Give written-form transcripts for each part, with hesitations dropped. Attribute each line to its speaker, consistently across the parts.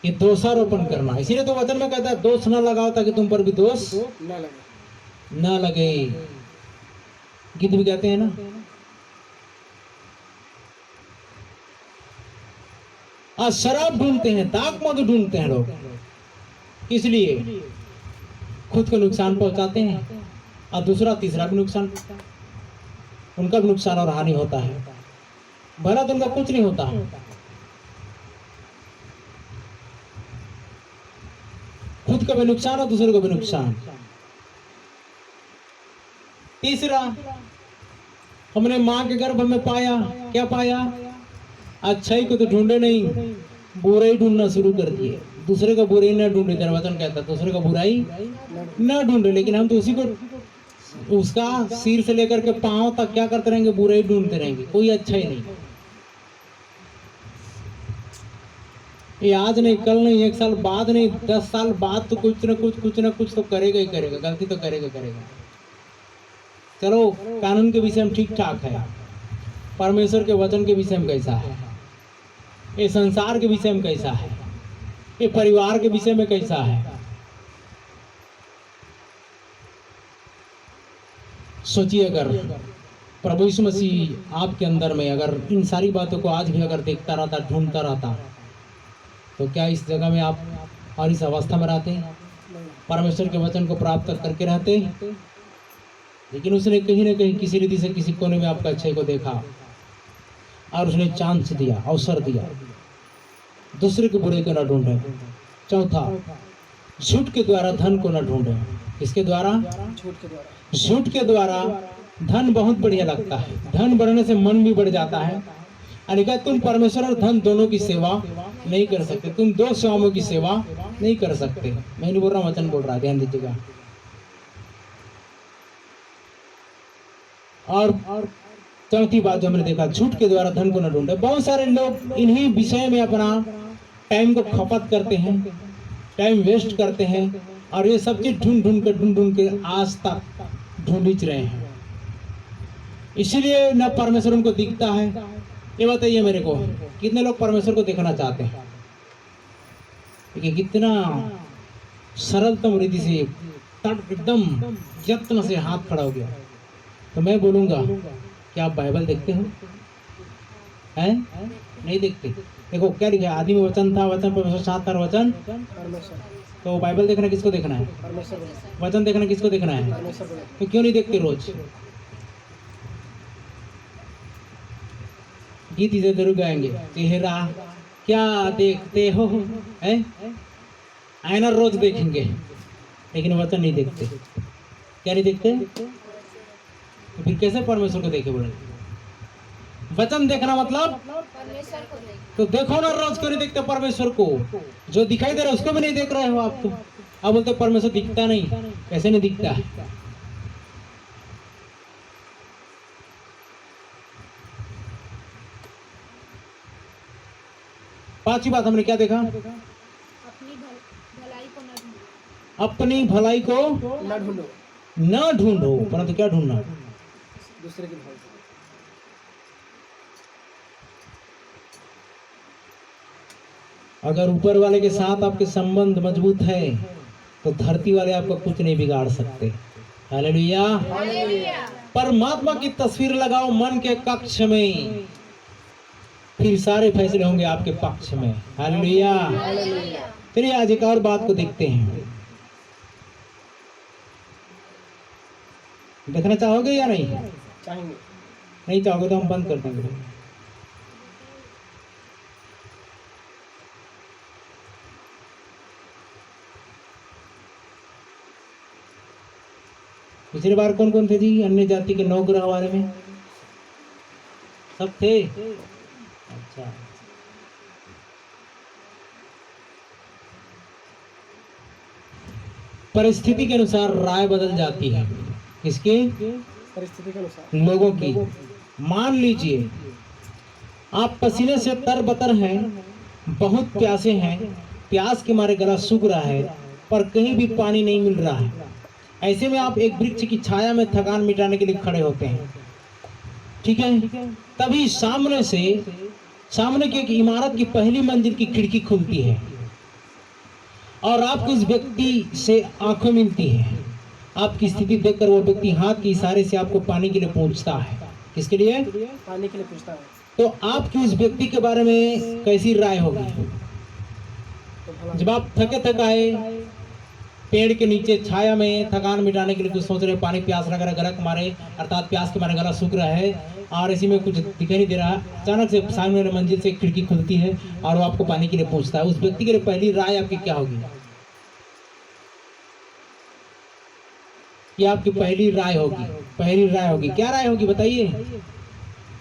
Speaker 1: ये दोषारोपण करना। इसीलिए तो वचन में कहता है दोष न लगाओ ताकि तुम पर भी दोष न लगे। गीत भी कहते हैं ना, आज शराब ढूंढते हैं, दाग मधु ढूंढते हैं लोग, इसलिए खुद को नुकसान पहुंचाते हैं और दूसरा तीसरा भी नुकसान, उनका भी नुकसान और हानि होता है। भला तो उनका कुछ नहीं होता, खुद का भी नुकसान और दूसरे को भी नुकसान। तीसरा, हमने मां के गर्भ में पाया, क्या पाया? अच्छाई को तो ढूंढे नहीं, बुराई ढूंढना शुरू कर दिए। दूसरे का बुराई न ढूंढे, तेरा वचन कहता है दूसरे का बुराई न ढूंढे, लेकिन हम तो उसी को, उसका सिर से लेकर के पांव तक क्या करते रहेंगे? बुराई ढूंढते रहेंगे, कोई अच्छा ही नहीं। ये आज नहीं, कल नहीं, 1 साल बाद नहीं, 10 साल बाद तो कुछ न कुछ तो करेगा ही करेगा, गलती तो करेगा करेगा। चलो कानून के विषय में ठीक ठाक है, परमेश्वर के वचन के विषय में कैसा है, ये संसार के विषय में कैसा है, ये परिवार के विषय में कैसा है? सोचिए, अगर प्रभु यीशु मसीह आपके अंदर में अगर इन सारी बातों को आज भी अगर देखता रहता, ढूंढता रहता, तो क्या इस जगह में आप और इस अवस्था में रहते? परमेश्वर के वचन को प्राप्त करके रहते? लेकिन उसने कहीं ना कहीं किसी रीति से किसी कोने में आपका अच्छे को देखा और उसने चांस दिया, अवसर दिया। दूसरे के बुरे को न ढूंढे। चौथा, झूठ के द्वारा धन को न ढूंढे। इसके द्वारा, झूठ के द्वारा धन बहुत बढ़िया लगता है, धन बढ़ने से मन भी बढ़ जाता है। अनिका, तुम परमेश्वर और धन दोनों की सेवा नहीं कर सकते, तुम दो स्वामियों की सेवा नहीं कर सकते। मैं नहीं बोल रहा, वचन बोल रहा, ध्यान दीजिएगा। और चौथी बात जो हमने देखा, झूठ के द्वारा धन को न ढूंढे। बहुत सारे लोग इन्हीं विषय में अपना टाइम को खपत करते हैं, टाइम वेस्ट करते हैं, और ये सब चीज ढूंढ के आज तक ढूंढ रहे हैं। इसीलिए न परमेश्वर उनको दिखता है। ये बताइए मेरे को, कितने लोग परमेश्वर को देखना चाहते हैं? देखिए कितना सरलतम रीति से एकदम यत्न से हाथ खड़ा हो गया। तो मैं बोलूंगा कि आप बाइबल देखते हो? हैं? नहीं देखते। देखो क्या लिखा है, आदि में वचन था, वचन परमेश्वर साथ था, वचन परमेश्वर। तो बाइबल देखना किसको देखना है? वचन देखना किसको देखना है? तो क्यों नहीं देखते रोज? गीत इधर जरूर गाएंगे, चेहरा क्या देखते हो, है? आईना रोज देखेंगे, लेकिन वचन नहीं देखते। क्या नहीं देखते? तो फिर कैसे परमेश्वर को देखे? बोले वचन देखना मतलब
Speaker 2: परमेश्वर को
Speaker 1: तो देखो ना, रोज क्यों नहीं देखते परमेश्वर को? जो दिखाई दे रहा है उसको भी नहीं देख रहे हो आप। तो अब बोलते परमेश्वर दिखता नहीं। कैसे नहीं दिखता? पांचवी बात हमने क्या देखा?
Speaker 2: अपनी भलाई को न ढूंढो।
Speaker 1: अपनी भलाई को न ढूंढो, परंतु क्या ढूंढना?
Speaker 3: दूसरे की भलाई।
Speaker 1: अगर ऊपर वाले के साथ आपके संबंध मजबूत है तो धरती वाले आपका कुछ नहीं बिगाड़ सकते। हालेलुया। परमात्मा की तस्वीर लगाओ मन के कक्ष में, फिर सारे फैसले होंगे आपके पक्ष में। हालेलुया। चलिए आज एक और बात को देखते हैं। देखना चाहोगे या नहीं?
Speaker 3: चाहेंगे।
Speaker 1: नहीं चाहोगे तो हम बंद कर देंगे। पिछली बार कौन कौन थे जी अन्य जाति के 9 ग्रह बारे में? सब थे? अच्छा, परिस्थिति के अनुसार राय बदल जाती है। किसकी?
Speaker 3: परिस्थिति के अनुसार
Speaker 1: लोगों की। मान लीजिए आप पसीने से तरबतर हैं, बहुत प्यासे हैं, प्यास के मारे गला सूख रहा है, पर कहीं भी पानी नहीं मिल रहा है। ऐसे में आप एक वृक्ष की छाया में थकान मिटाने के लिए खड़े होते हैं, ठीक है? तभी सामने की एक इमारत की पहली मंजिल की खिड़की खुलती है और आपको उस व्यक्ति से आंखें मिलती है, आपकी स्थिति देखकर वो व्यक्ति हाथ के इशारे से आपको पानी के लिए पूछता है। किसके लिए?
Speaker 3: पानी के लिए पूछता है।
Speaker 1: तो आपकी उस व्यक्ति के बारे में कैसी राय होगी?
Speaker 3: तो भला
Speaker 1: जब आप थके थकाए पेड़ के नीचे छाया में थकान मिटाने के लिए कुछ सोच रहे, पानी प्यास लग रहा, गला के मारे अर्थात प्यास के मारे गला सूख रहा है और इसी में कुछ दिखाई नहीं दे रहा, अचानक से सामने वाली मंजिल से एक खिड़की खुलती है और वो आपको पानी के लिए पूछता है, उस व्यक्ति के लिए पहली राय आपकी क्या होगी? ये आपकी पहली राय होगी। पहली राय होगी, क्या राय होगी बताइए?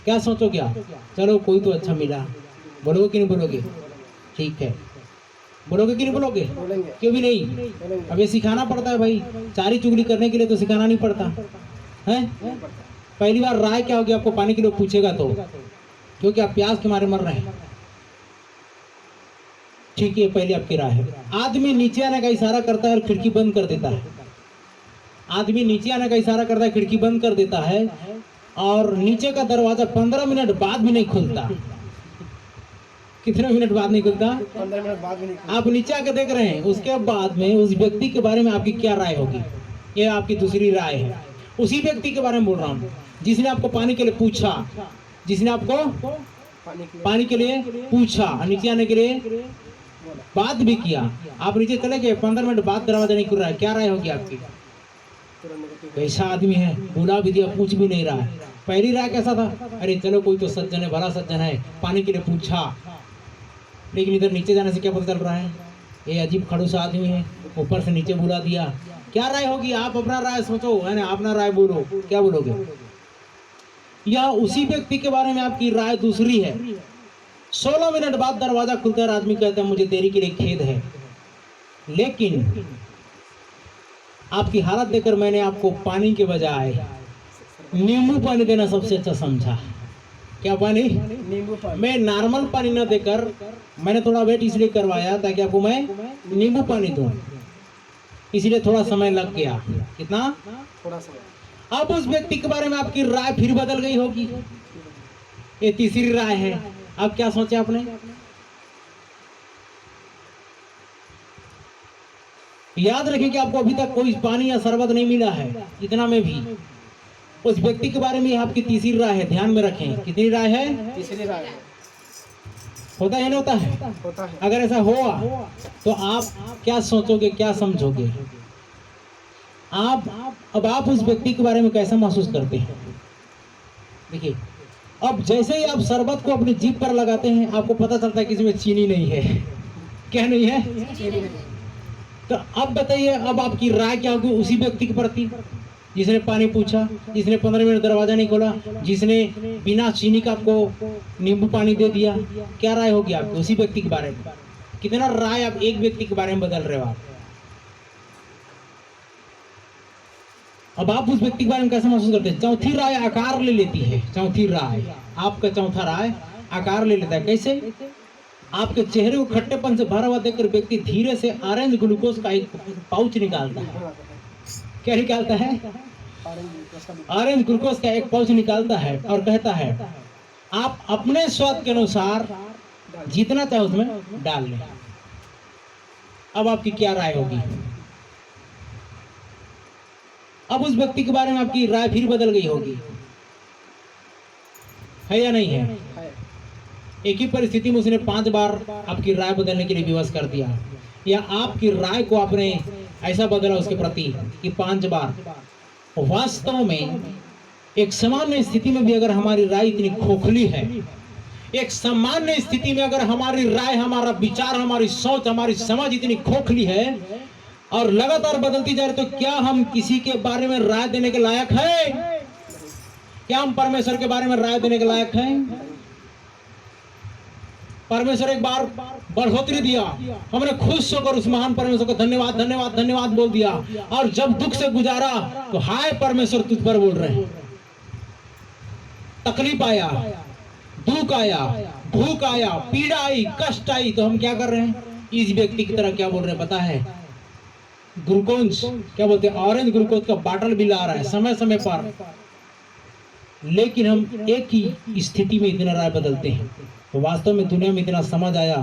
Speaker 1: क्या सोचोगे आप? चलो कोई तो अच्छा मिला, बोलोगे कि नहीं बोलोगे? ठीक है, बोलोगे कि नहीं बोलोगे?
Speaker 3: बोलेंगे।
Speaker 1: क्यों भी नहीं?
Speaker 3: बोलेंगे।
Speaker 1: अब ये सिखाना पड़ता है भाई, चारी चुगली करने के लिए तो सिखाना नहीं पड़ता है।
Speaker 3: नहीं पड़ता।
Speaker 1: पहली बार राय क्या होगी आपको पानी के लिए पूछेगा तो, क्योंकि आप प्यास के मारे मर रहे हैं। ठीक है, पहली आपकी राय है। आदमी नीचे आने का इशारा करता है और खिड़की बंद कर देता है। आदमी नीचे आने का इशारा करता है, खिड़की बंद कर देता है और नीचे का दरवाजा 15 मिनट बाद भी नहीं खुलता। कितने मिनट बाद नहीं खुलता?
Speaker 3: 15 मिनट बाद भी नहीं खुलता।
Speaker 1: आप नीचे आके देख रहे हैं, उसके बाद में उस व्यक्ति के बारे में आपकी क्या राय होगी? ये आपकी दूसरी राय है। उसी व्यक्ति के बारे में बोल रहा हूँ जिसने आपको पानी के लिए पूछा, जिसने आपको पानी के लिए पूछा, नीचे आने के लिए
Speaker 3: बोला।
Speaker 1: बात भी किया, आप नीचे चले गए, 15 मिनट बाद दरवाजा नहीं खुल रहा है, क्या राय होगी आपकी?
Speaker 3: तुरंत नेगेटिव।
Speaker 1: कैसा आदमी है, बुला भी दिया, पूछ भी नहीं रहा है। पहली राय कैसा था? अरे चलो कोई तो सज्जन है, भला सज्जन है, पानी के लिए पूछा। लेकिन इधर नीचे जाने से क्या पता चल रहा है? ये अजीब खड़ूस आदमी है, ऊपर से नीचे बुला दिया। क्या राय होगी? आप अपना राय सोचो, है ना, अपना राय बोलो, क्या बोलोगे? या उसी व्यक्ति के बारे में आपकी राय दूसरी है। 16 मिनट बाद दरवाजा खुलता है, आदमी कहता है मुझे देरी के लिए खेद है, लेकिन आपकी हालत देखकर मैंने आपको पानी के बजाय नींबू पानी देना सबसे अच्छा समझा। क्या पानी?
Speaker 3: नींबू पानी।
Speaker 1: मैं नॉर्मल पानी ना देकर मैंने थोड़ा वेट इसलिए करवाया ताकि आपको मैं नींबू पानी दूं, इसलिए थोड़ा समय लग गया। कितना?
Speaker 3: थोड़ा सा।
Speaker 1: अब उस व्यक्ति के बारे में आपकी राय फिर बदल गई होगी। ये तीसरी राय है। अब क्या सोचा आपने? याद रखें कि आपको अभी तक कोई पानी या शरबत नहीं मिला है, इतना में भी उस व्यक्ति के बारे में आपकी तीसरी राय है। ध्यान में रखें, कितनी राय है?
Speaker 3: तीसरी राय है।
Speaker 1: होता है नहीं होता है?
Speaker 3: होता है।
Speaker 1: अगर ऐसा हुआ तो आप क्या सोचोगे, क्या समझोगे? अब आप उस व्यक्ति के बारे में कैसा महसूस करते हैं? देखिए, अब जैसे ही आप शरबत को अपनी जीभ पर लगाते हैं, आपको पता चलता है कि इसमें चीनी नहीं है। क्या नहीं है?
Speaker 3: चीनी नहीं।
Speaker 1: तो अब बताइए, अब आपकी राय क्या होगी उसी व्यक्ति के प्रति जिसने पानी पूछा, जिसने 15 मिनट दरवाजा नहीं खोला, जिसने बिना चीनी का आपको नींबू पानी दे दिया? क्या राय होगी आपकी उसी व्यक्ति के बारे में? कितना राय आप एक व्यक्ति के बारे में बदल रहे हो आप? अब आप उस व्यक्ति के बारे में कैसे महसूस करते हैं? चौथी राय आकार ले लेती है। चौथी राय, आपका चौथा राय आकार ले लेता है। कैसे? आपके चेहरे को खट्टेपन से भरा हुआ देखकर व्यक्ति धीरे से ऑरेंज ग्लूकोज का एक पाउच निकालता है। क्या निकालता है? ऑरेंज ग्लूकोज का एक पाउच निकालता है और कहता है आप अपने स्वाद के अनुसार जितना चाहे उसमें डाल लें। अब आपकी क्या राय होगी? अब उस व्यक्ति के बारे में आपकी राय फिर बदल गई होगी, है या नहीं है?
Speaker 3: है।
Speaker 1: एक ही परिस्थिति में उसने 5 बार आपकी राय बदलने के लिए विवश कर दिया, या आपकी राय को आपने ऐसा बदला उसके प्रति कि 5 बार। वास्तव में एक सामान्य स्थिति में भी अगर हमारी राय इतनी खोखली है, एक सामान्य स्थिति में अगर हमारी राय, हमारा विचार, हमारी सोच, हमारी समझ इतनी खोखली है और लगातार बदलती जा रही, तो क्या हम किसी के बारे में राय देने के लायक है? क्या हम परमेश्वर के बारे में राय देने के लायक हैं? परमेश्वर एक बार बढ़ोतरी दिया, हमने खुश होकर उस महान परमेश्वर को धन्यवाद धन्यवाद धन्यवाद बोल दिया, और जब दुख से गुजारा तो हाय परमेश्वर तुझ पर बोल रहे हैं। तकलीफ आया, दुख आया, भूख आया, पीड़ा आई, कष्ट आई, तो हम क्या कर रहे हैं? इस व्यक्ति की तरह क्या बोल रहे हैं पता है? ग्लूकोज, क्या बोलते हैं, ऑरेंज ग्लूकोज का बाटल भी ला रहा है समय समय पर, लेकिन हम एक ही स्थिति में इतना राय बदलते हैं। तो वास्तव में दुनिया में इतना समझ आया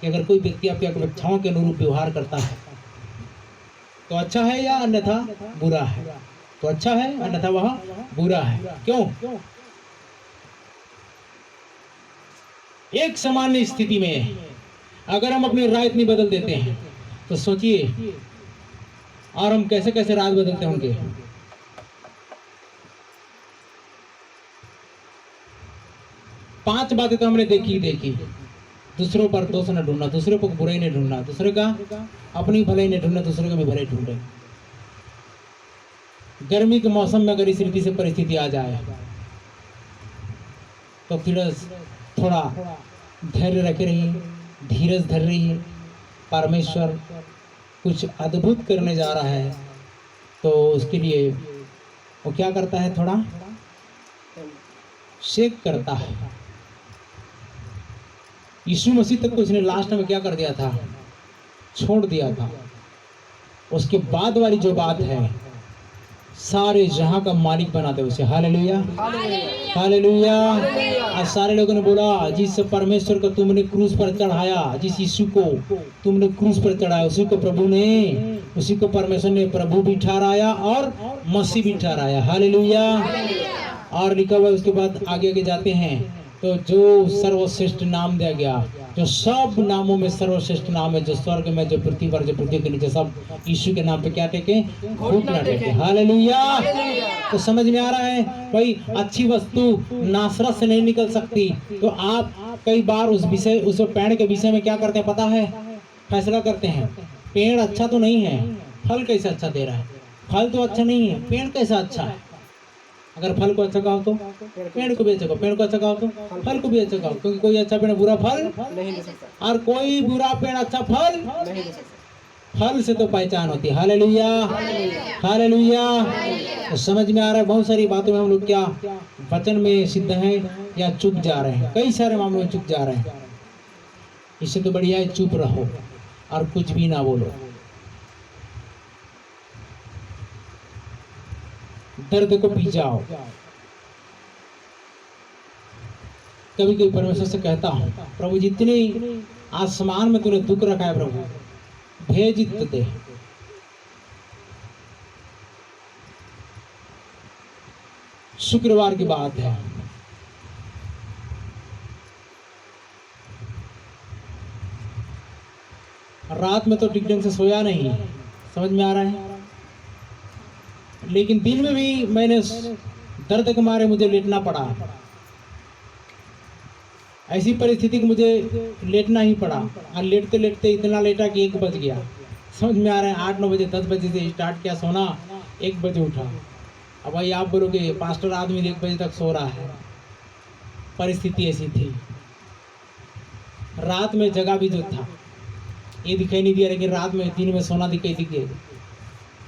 Speaker 1: कि अगर कोई व्यक्ति आपकी अपेक्षाओं के अनुरूप व्यवहार करता है तो अच्छा है या अन्यथा बुरा है? तो अच्छा है, अन्यथा वह बुरा है। क्यों? एक सामान्य स्थिति में अगर हम अपनी राय इतनी बदल देते हैं तो सोचिए और हम कैसे कैसे राय बदलते होंगे। पांच बातें तो हमने देखी। दूसरों पर दोष न ढूंढना, दूसरे को बुराई नहीं ढूंढना, दूसरे का अपनी भलाई नहीं ढूंढना, दूसरे का भी भलाई ढूंढे। गर्मी के मौसम में अगर इस रीति से परिस्थिति आ जाए तो फिर थोड़ा धैर्य रखे रहिए, धीरज धर रहिए। परमेश्वर कुछ अद्भुत करने जा रहा है तो उसके लिए वो क्या करता है, थोड़ा शेक करता है। यीशु मसीह तक को उसने लास्ट में क्या कर दिया था, छोड़ दिया था। उसके बाद वाली जो बात है, सारे जहां का मालिक बनाते उसे। Hallelujah, hallelujah. आज सारे लोगों ने बोला जिस परमेश्वर को तुमने क्रूस पर चढ़ाया, जिस यीशु को तुमने क्रूस पर चढ़ाया, उसी को प्रभु ने, उसी को परमेश्वर ने प्रभु भी ठहराया और मसीह भी ठहराया। हालेलुया। और लिखा हुआ उसके बाद आगे आगे जाते हैं तो जो सर्वश्रेष्ठ नाम दिया गया, जो सब नामों में सर्वश्रेष्ठ नाम है, जो स्वर्ग में, जो पृथ्वी पर, जो पृथ्वी के नीचे, सब यीशु के नाम पे क्या टेके, घुटना टेके। हालेलुया। तो समझ में आ रहा है भाई, अच्छी वस्तु नासरत से नहीं निकल सकती। तो आप कई बार उस पेड़ के विषय में क्या करते हैं पता है, फैसला करते हैं पेड़ अच्छा तो नहीं है, फल कैसे अच्छा दे रहा है, फल तो अच्छा नहीं है, पेड़ कैसा अच्छा है। अगर फल को अच्छा कहो तो पेड़ को भी अच्छा कहो, पेड़ को अच्छा कहो तो फल को भी अच्छा कहो, क्योंकि कोई अच्छा पेड़ बुरा फल
Speaker 3: नहीं दे सकता,
Speaker 1: और कोई बुरा पेड़ अच्छा फल
Speaker 3: नहीं दे सकता।
Speaker 1: फल से तो पहचान होती है। Hallelujah, hallelujah. तो समझ में आ रहा है, बहुत सारी बातों में हम लोग क्या वचन में सिद्ध हैं या चुप जा रहे हैं, कई सारे मामलों में चुप जा रहे हैं। इससे तो बढ़िया है चुप रहो और कुछ भी ना बोलो। दर्द को पी जाओ। कभी कभी परमेश्वर से कहता हूँ, प्रभु जितने आसमान में तूने दुख रखा है प्रभु, भेज दे। शुक्रवार की बात है, रात में तो ठीक ढंग से सोया नहीं, समझ में आ रहा है, लेकिन दिन में भी मैंने दर्द के मारे मुझे लेटना पड़ा। ऐसी परिस्थिति कि मुझे लेटना ही पड़ा और लेटते लेटते इतना लेटा कि 1 बज गया। समझ में आ रहा है, 8-9 बजे 10 बजे से स्टार्ट किया सोना, 1 बजे उठा। अब भाई आप बोलोगे पास्टर आदमी 1 बजे तक सो रहा है, परिस्थिति ऐसी थी। रात में जगह भी जो था ये दिखाई नहीं दिया, लेकिन रात में दिन में सोना दिखाई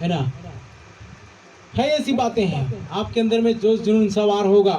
Speaker 1: है ना। है ऐसी बातें हैं, आपके अंदर में जो जुनून सवार होगा